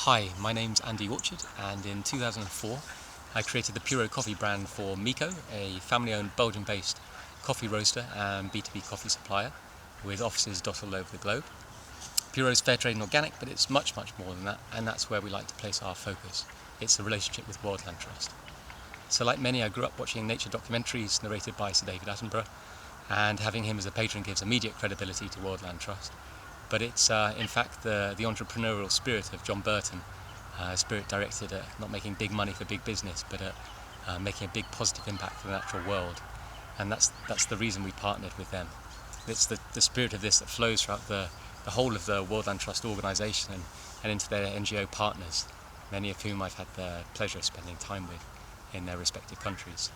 Hi, my name's Andy Orchard, and in 2004 I created the Puro coffee brand for Miko, a family-owned Belgian-based coffee roaster and B2B coffee supplier with offices dotted all over the globe. Puro is fair trade and organic, but it's much more than that, and that's where we like to place our focus. It's the relationship with Wildland Trust. So like many, I grew up watching nature documentaries narrated by Sir David Attenborough, and having him as a patron gives immediate credibility to Wildland Trust. But it's in fact the entrepreneurial spirit of John Burton, spirit directed at not making big money for big business, but at making a big positive impact for the natural world. And that's the reason we partnered with them. It's the spirit of this that flows throughout the whole of the Wildland Trust organisation and into their NGO partners, many of whom I've had the pleasure of spending time with in their respective countries.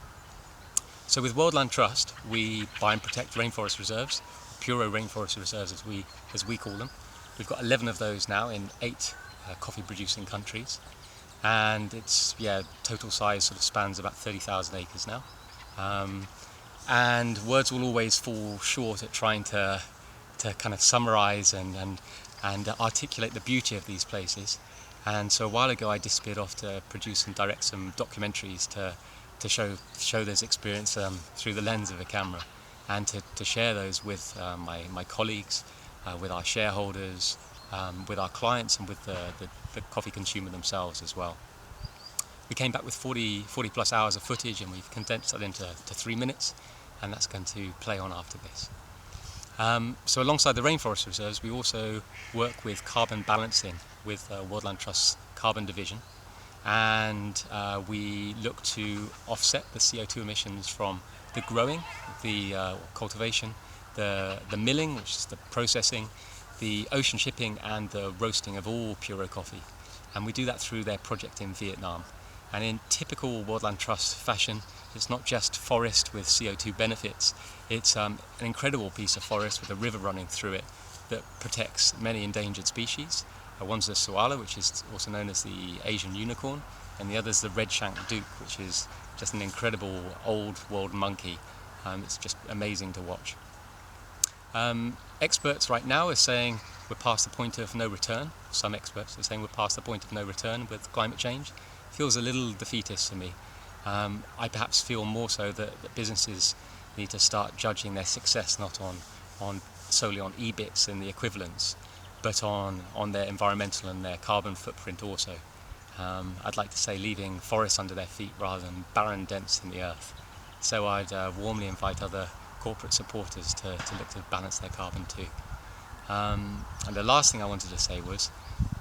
So with Wildland Trust, we buy and protect rainforest reserves, Puro rainforest reserves as we call them. We've got 11 of those now in 8 coffee producing countries, and its total size sort of spans about 30,000 acres now. And words will always fall short at trying to kind of summarise and articulate the beauty of these places. And so a while ago I disappeared off to produce and direct some documentaries to show those experience through the lens of a camera, and to share those with my colleagues, with our shareholders, with our clients, and with the coffee consumer themselves as well. We came back with 40 plus hours of footage, and we've condensed that into 3 minutes, and that's going to play on after this. So alongside the rainforest reserves, we also work with carbon balancing with Wildland Trust's carbon division, and we look to offset the CO2 emissions from the growing, the cultivation, the milling, which is the processing, the ocean shipping and the roasting of all Puro coffee. And we do that through their project in Vietnam. And in typical Wildland Trust fashion, it's not just forest with CO2 benefits, it's an incredible piece of forest with a river running through it that protects many endangered species. One's the koala, which is also known as the Asian unicorn, and the other's the red-shanked duke, which is just an incredible old world monkey. It's just amazing to watch. Experts right now are saying we're past the point of no return. Some experts are saying we're past the point of no return with climate change. Feels a little defeatist to me. I perhaps feel more so that businesses need to start judging their success not solely on EBITs and the equivalents, but on their environmental and their carbon footprint also. I'd like to say leaving forests under their feet rather than barren dents in the earth. So I'd warmly invite other corporate supporters to look to balance their carbon too. And the last thing I wanted to say was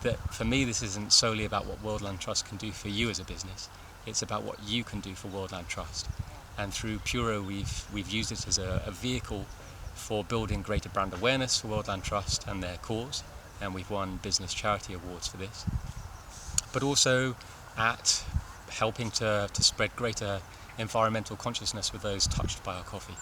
that for me this isn't solely about what Wildland Trust can do for you as a business, it's about what you can do for Wildland Trust. And through Puro we've used it as a vehicle for building greater brand awareness for Wildland Trust and their cause, and we've won business charity awards for this, but also at helping to spread greater environmental consciousness with those touched by our coffee.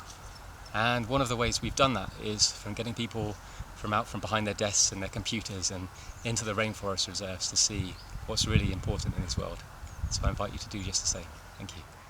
And one of the ways we've done that is from getting people from behind their desks and their computers and into the rainforest reserves to see what's really important in this world. So I invite you to do just the same. Thank you.